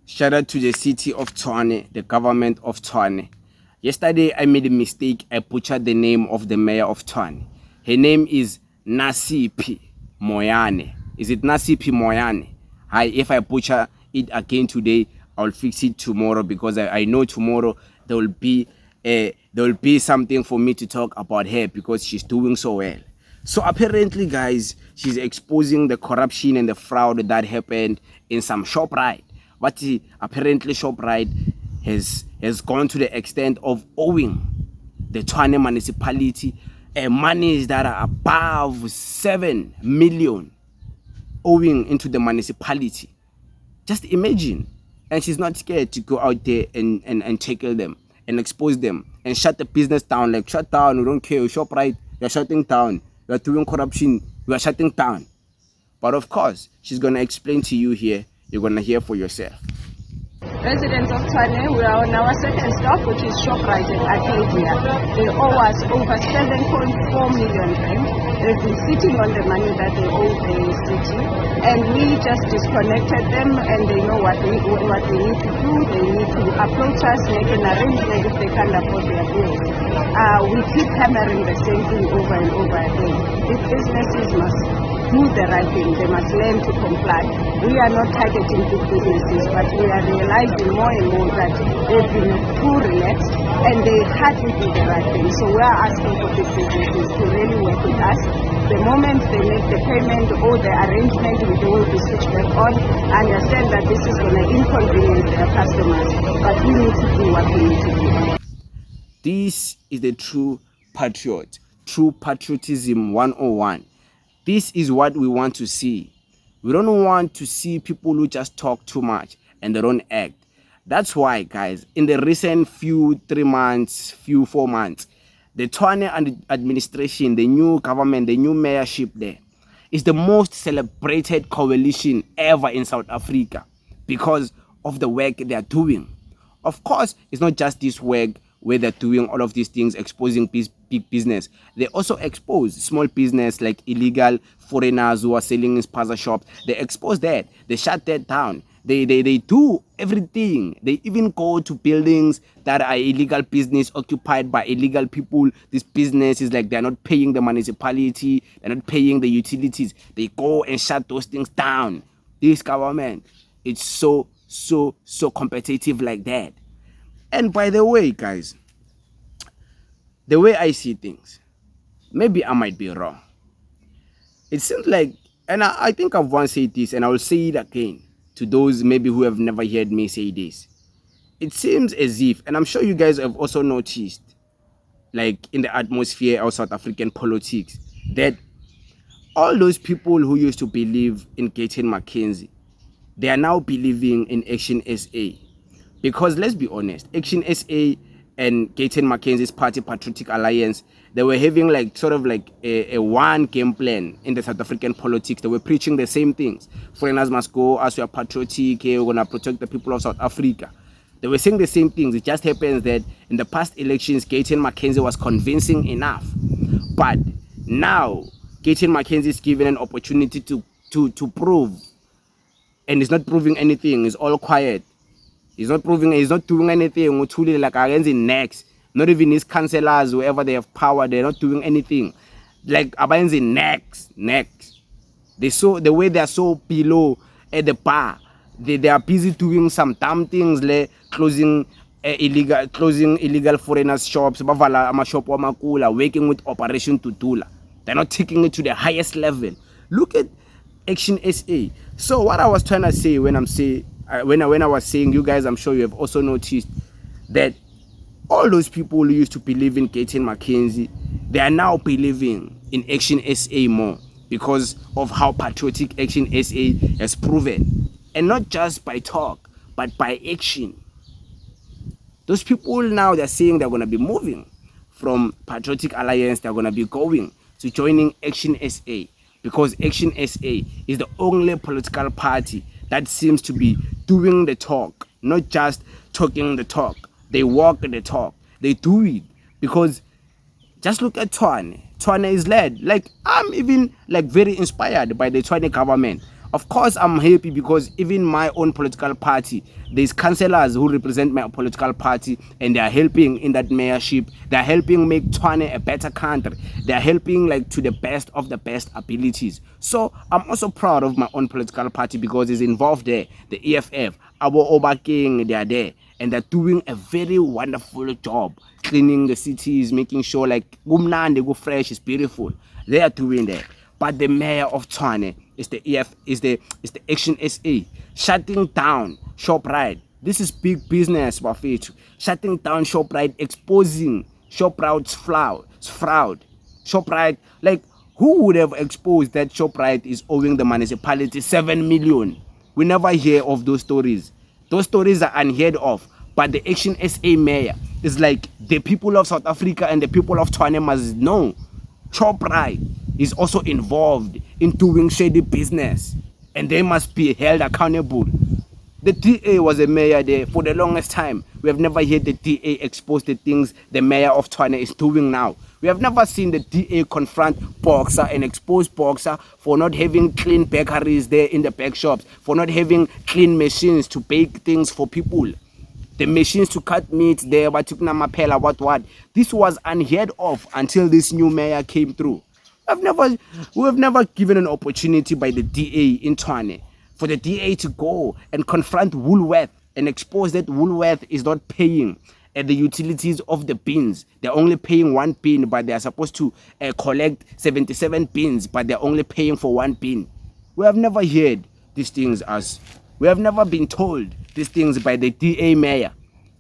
Shout out to the city of Tshwane, the government of Tshwane. Yesterday, I made a mistake. I butchered the name of the mayor of Tshwane. Her name is Nasiphi Moyane. Is it Nasiphi Moyane? If I butcher it again today, I'll fix it tomorrow, because I know tomorrow there will be something for me to talk about her, because she's doing so well. So apparently, guys, she's exposing the corruption and the fraud that happened in some Shoprite. But apparently Shoprite has gone to the extent of owing the Tshwane municipality monies that are above 7 million owing into the municipality. Just imagine. And she's not scared to go out there and tackle them and expose them and shut the business down. Like, shut down, we don't care. Shoprite, you're shutting down. You're doing corruption, you are shutting down. But of course, she's going to explain to you here. You're going to hear for yourself. Residents of Tshwane, we are on our second stop, which is Shoprite at Arcadia. They owe us over 7.4 million rand. They've been sitting on the money that they owe the city, and we just disconnected them, and they know what they need to do. They need to approach us, make an arrangement if they can't afford their bills. We keep hammering the same thing over and over again. These businesses must do the right thing. They must learn to comply. We are not targeting big businesses, but we are realizing more and more that they've been too relaxed and they hardly do the right thing. So we are asking for big businesses to really work with us. The moment they make the payment or the arrangement, we will be switched back on. I understand that this is going to inconvenience their customers, but we need to do what we need to do. This is the true patriot, true patriotism 101. This is what we want to see. We don't want to see people who just talk too much and they don't act. That's why, guys, in the recent few 4 months, the Tshwane administration, the new government, the new mayorship there, is the most celebrated coalition ever in South Africa because of the work they are doing. Of course, it's not just this work where they're doing all of these things, exposing big business. They also expose small business like illegal foreigners who are selling in spaza shops. They expose that. They shut that down. They do everything. They even go to buildings that are illegal business occupied by illegal people. This business is like they're not paying the municipality. They're not paying the utilities. They go and shut those things down. This government, it's so competitive like that. And by the way, guys, the way I see things, maybe I might be wrong. It seems like, and I think I've once said this, and I will say it again to those maybe who have never heard me say this. It seems as if, and I'm sure you guys have also noticed, like in the atmosphere of South African politics, that all those people who used to believe in Gayton McKenzie, they are now believing in Action SA. Because let's be honest, Action SA and Gayton McKenzie's party Patriotic Alliance, they were having like sort of like a one game plan in the South African politics. They were preaching the same things. Foreigners must go, as we are patriotic, we're going to protect the people of South Africa. They were saying the same things. It just happens that in the past elections, Gayton McKenzie was convincing enough. But now, Gayton McKenzie is given an opportunity to prove. And he's not proving anything. It's all quiet. He's not doing anything. Like next. Not even his councillors, whoever they have power, they're not doing anything. Like Abayenzi next. They so the way they are so below at the bar. They are busy doing some dumb things, like closing illegal foreigners shops, working with Operation Tutula. They're not taking it to the highest level. Look at Action SA. So what I was trying to say when I was saying, you guys, I'm sure you have also noticed that all those people who used to believe in Gayton McKenzie, they are now believing in Action SA more because of how patriotic Action SA has proven. And not just by talk, but by action. Those people now, they're saying they're going to be moving from Patriotic Alliance, they're going to be going to joining Action SA. Because Action SA is the only political party that seems to be doing the talk, not just talking the talk. They walk the talk. They do it. Because just look at Tshwane. Tshwane is led. Like, I'm even like very inspired by the Tshwane government. Of course, I'm happy because even my own political party, there's councillors who represent my political party, and they are helping in that mayorship. They are helping make Tshwane a better country. They are helping like to the best of the best abilities. So I'm also proud of my own political party because it's involved there. The EFF, our Oba King, they are there, and they're doing a very wonderful job cleaning the cities, making sure like Gumnande go fresh is beautiful. They are doing that. But the mayor of Tshwane is the Action SA shutting down Shoprite. This is big business, Bafethu. Shutting down Shoprite, exposing Shoprite's fraud. Shoprite, like who would have exposed that Shoprite is owing the municipality 7 million? We never hear of those stories. Those stories are unheard of. But the Action SA mayor is like the people of South Africa and the people of Tshwane must know Shoprite is also involved in doing shady business, and they must be held accountable. The DA was a mayor there for the longest time. We have never heard the DA expose the things the mayor of Tshwane is doing now. We have never seen the DA confront Boxer and expose Boxer for not having clean bakeries there in the bake shops, for not having clean machines to bake things for people. The machines to cut meat there, but what. This was unheard of until this new mayor came through. We have never given an opportunity by the DA in Tshwane for the DA to go and confront Woolworth and expose that Woolworth is not paying at the utilities of the bins. They're only paying 1 bin, but they are supposed to collect 77 bins, but they're only paying for 1 bin. We have never heard these things we have never been told these things by the DA mayor.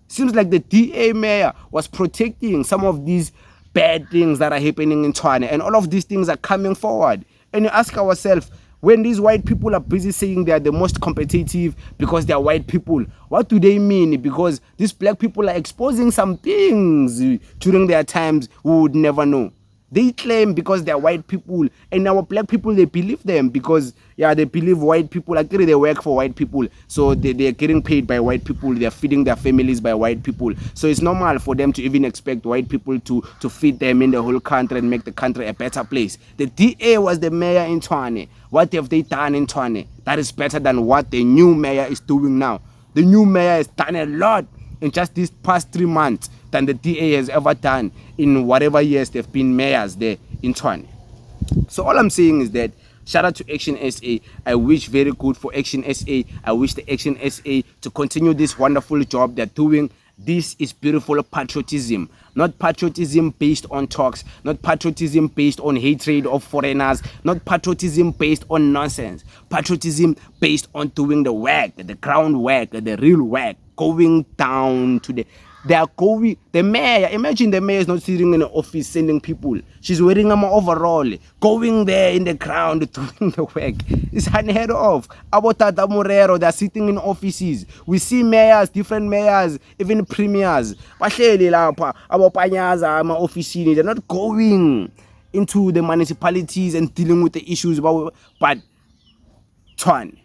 Seems like the DA mayor was protecting some of these bad things that are happening in Tshwane, and all of these things are coming forward. And you ask ourselves, when these white people are busy saying they are the most competitive because they are white people, what do they mean? Because these black people are exposing some things during their times we would never know. They claim because they are white people, and our black people, they believe them because they believe white people, actually they work for white people, so they are getting paid by white people, they are feeding their families by white people, so it's normal for them to even expect white people to feed them in the whole country and make the country a better place. The DA was the mayor in Tshwane. What have they done in Tshwane that is better than what the new mayor is doing now? The new mayor has done a lot in just these past 3 months than the DA has ever done in whatever years they've been mayors there in Tshwane. So all I'm saying is that shout out to Action SA. I wish very good for Action SA. I wish the Action SA to continue this wonderful job they're doing. This is beautiful patriotism, not patriotism based on talks, not patriotism based on hatred of foreigners, not patriotism based on nonsense, patriotism based on doing the work, the groundwork, the real work, going down to the mayor. Imagine the mayor is not sitting in the office sending people. She's wearing an overall, going there in the ground doing the work. It's unheard of. Abotata Morero, they're sitting in offices. We see mayors, different mayors, even premiers. They're not going into the municipalities and dealing with the issues. But Tshwane,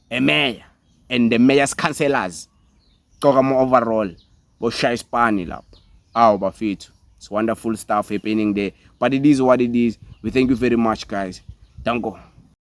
a mayor, and the mayor's councillors, overall. It's wonderful stuff happening there, but it is what it is. We thank you very much, guys. Danko.